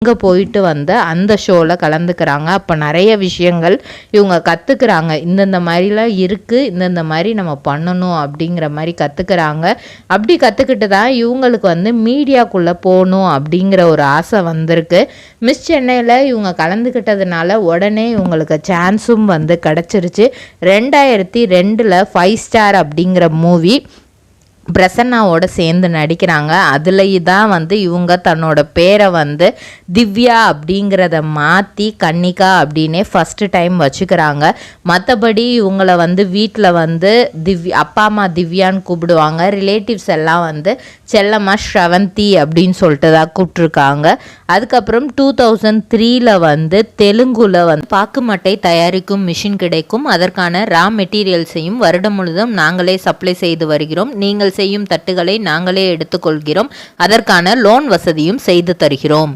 இங்கே போயிட்டு வந்து அந்த ஷோவில் கலந்துக்கிறாங்க. அப்போ நிறைய விஷயங்கள் இவங்க கற்றுக்குறாங்க. இந்தந்த மாதிரிலாம் இருக்குது, இந்தந்த மாதிரி நம்ம பண்ணணும் அப்படிங்கிற மாதிரி கற்றுக்குறாங்க. அப்படி கற்றுக்கிட்டு தான் இவங்களுக்கு வந்து மீடியாக்குள்ளே போகணும் அப்படிங்கிற ஒரு ஆசை வந்திருக்கு. மிஸ் சென்னையில் இவங்க கலந்துக்கிட்டதுனால உடனே இவங்களுக்கு சான்ஸும் வந்து கிடச்சிருச்சு. 2002 5 ஸ்டார் அப்படிங்கிற மூவி பிரசன்னாவோட சேர்ந்து நடிக்கிறாங்க. அதுலேயே தான் வந்து இவங்க தன்னோட பேரை வந்து திவ்யா அப்படிங்கிறத மாற்றி கன்னிகா அப்படின்னே ஃபஸ்ட்டு டைம் வச்சுக்கிறாங்க. மற்றபடி இவங்கள வந்து வீட்டில் வந்து அப்பா அம்மா திவ்யான்னு கூப்பிடுவாங்க. ரிலேட்டிவ்ஸ் எல்லாம் வந்து செல்லம்மா ஸ்ரவந்தி அப்படின்னு சொல்லிட்டு தான் கூப்பிட்ருக்காங்க. அதுக்கப்புறம் 2003 வந்து தெலுங்குல வந்து பாக்குமட்டை தயாரிக்கும் மிஷின் கிடைக்கும். அதற்கான ரா மெட்டீரியல்ஸையும் வருடம் முழுவதும் நாங்களே சப்ளை செய்து வருகிறோம். நீங்கள் செய்யும் தட்டுகளை நாங்களே எடுத்துக்கொள்கிறோம். அதற்கான லோன் வசதியும் செய்து தருகிறோம்.